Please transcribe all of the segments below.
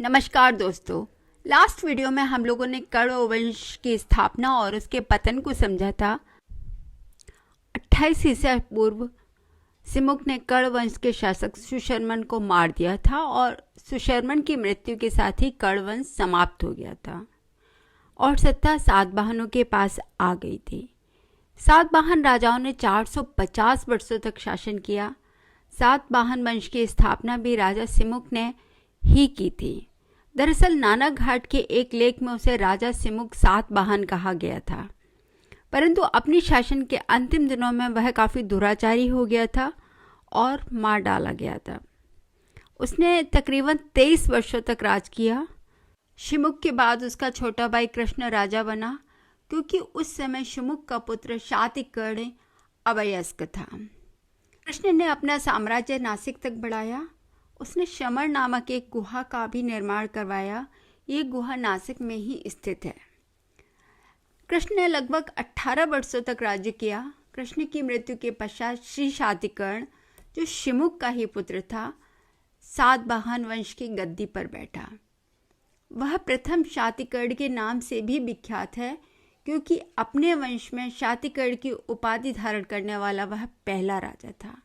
नमस्कार दोस्तों। Last video में हम लोगों ने कण्व वंश की स्थापना और उसके पतन को समझा था। 28 ईसा पूर्व सिमुक ने कण्व वंश के शासक सुशर्मन को मार दिया था और सुशर्मन की मृत्यु के साथ ही कण्व वंश समाप्त हो गया था और सत्ता सातवाहनों के पास आ गई थी। सातवाहन राजाओं ने 450 वर्षों तक शासन किया। सातवाहन वंश की स्थापना भी राजा सिमुक ने ही की थी। दरअसल नाना घाट के एक लेख में उसे राजा सिमुक सातवाहन कहा गया था, परंतु अपनी शासन के अंतिम दिनों में वह काफ़ी दुराचारी हो गया था और मार डाला गया था। उसने तकरीबन 23 वर्षों तक राज किया। शिमुक के बाद उसका छोटा भाई कृष्ण राजा बना, क्योंकि उस समय शिमुक का पुत्र शातकर्णी अवयस्क था। कृष्ण ने अपना साम्राज्य नासिक तक बढ़ाया। उसने शमर नामक एक गुहा का भी निर्माण करवाया। ये गुहा नासिक में ही स्थित है। कृष्ण ने लगभग 18 वर्षों तक राज्य किया। कृष्ण की मृत्यु के पश्चात श्री शातकर्ण, जो शिमुक का ही पुत्र था, सातवाहन वंश की गद्दी पर बैठा। वह प्रथम शातकर्ण के नाम से भी विख्यात है, क्योंकि अपने वंश में शातकर्ण की उपाधि धारण करने वाला वह पहला राजा था।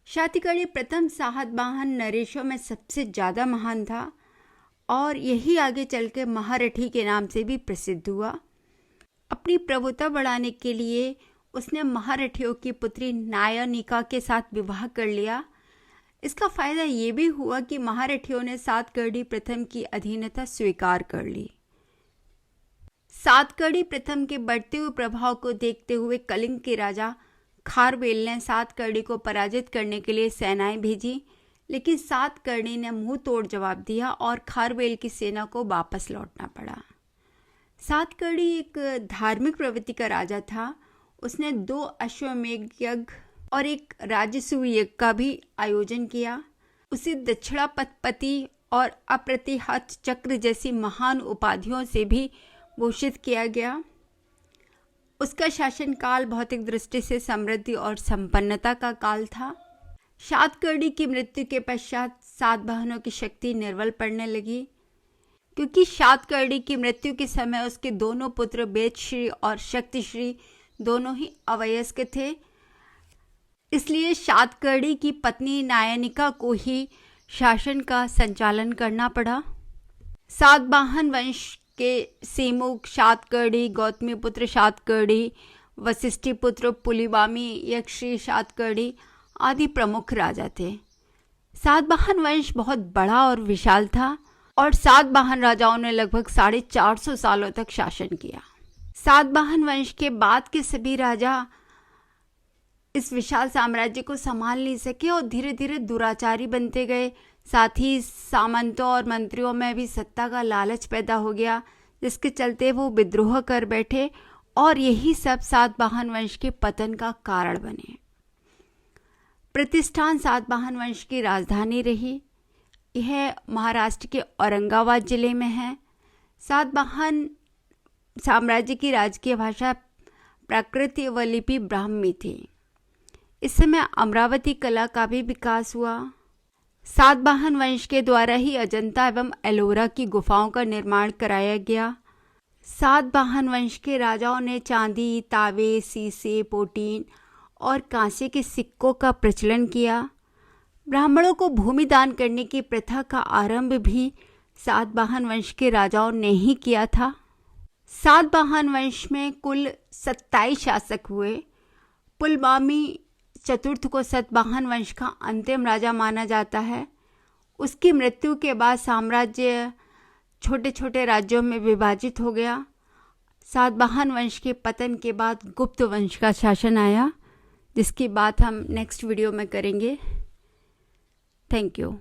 शातकर्णी प्रथम सातवाहन नरेशों में सबसे ज़्यादा महान था और यही आगे चल के महारठी के नाम से भी प्रसिद्ध हुआ। अपनी प्रभुता बढ़ाने के लिए उसने महारठियों की पुत्री नायनिका के साथ विवाह कर लिया। इसका फायदा ये भी हुआ कि महारठियों ने सातकर्णी प्रथम की अधीनता स्वीकार कर ली। सातकर्णी प्रथम के बढ़ते हुए प्रभाव को देखते हुए कलिंग के राजा खारवेल ने सातकर्णी को पराजित करने के लिए सेनाएं भेजी, लेकिन सातकर्णी ने मुंह तोड़ जवाब दिया और खारवेल की सेना को वापस लौटना पड़ा। सातकर्णी एक धार्मिक प्रवृत्ति का राजा था। उसने 2 अश्वमेध यज्ञ और एक राजसूय यज्ञ का भी आयोजन किया। उसे दक्षिणापति और अप्रतिहत चक्र जैसी महान उपाधियों से भी भूषित किया गया। उसका शासनकाल भौतिक दृष्टि से समृद्धि और संपन्नता का काल था। शातकर्णी की मृत्यु के पश्चात सातवाहनों की शक्ति निर्बल पड़ने लगी, क्योंकि शातकर्णी की मृत्यु के समय उसके दोनों पुत्र वेदश्री और शक्तिश्री दोनों ही अवयस्क थे। इसलिए शातकर्णी की पत्नी नायनिका को ही शासन का संचालन करना पड़ा। सातवाहन वंश के सिमुक, शातकर्णी, गौतमी पुत्र शातकर्णी, वशिष्ठी पुत्र पुलिबामी, यक्षी शातकर्णी आदि प्रमुख राजा थे। सातवाहन वंश बहुत बड़ा और विशाल था और सातवाहन राजाओं ने लगभग 450 सालों तक शासन किया। सातवाहन वंश के बाद के सभी राजा इस विशाल साम्राज्य को संभाल नहीं सके और धीरे धीरे दुराचारी बनते गए। साथ ही सामंतों और मंत्रियों में भी सत्ता का लालच पैदा हो गया, जिसके चलते वो विद्रोह कर बैठे और यही सब सातवाहन वंश के पतन का कारण बने। प्रतिष्ठान सातवाहन वंश की राजधानी रही। यह महाराष्ट्र के औरंगाबाद जिले में है। सातवाहन साम्राज्य की राजकीय भाषा प्राकृत व लिपि ब्राह्मी थी। इस समय अमरावती कला का भी विकास हुआ। सातवाहन वंश के द्वारा ही अजंता एवं एलोरा की गुफाओं का निर्माण कराया गया। सातवाहन वंश के राजाओं ने चांदी, तावे, सीसे, पोटीन और कांसे के सिक्कों का प्रचलन किया। ब्राह्मणों को भूमि दान करने की प्रथा का आरंभ भी सातवाहन वंश के राजाओं ने ही किया था। सातवाहन वंश में कुल 27 शासक हुए। पुलमावी चतुर्थ को सातवाहन वंश का अंतिम राजा माना जाता है। उसकी मृत्यु के बाद साम्राज्य छोटे छोटे राज्यों में विभाजित हो गया। सातवाहन वंश के पतन के बाद गुप्त वंश का शासन आया, जिसकी बात हम नेक्स्ट वीडियो में करेंगे। Thank you.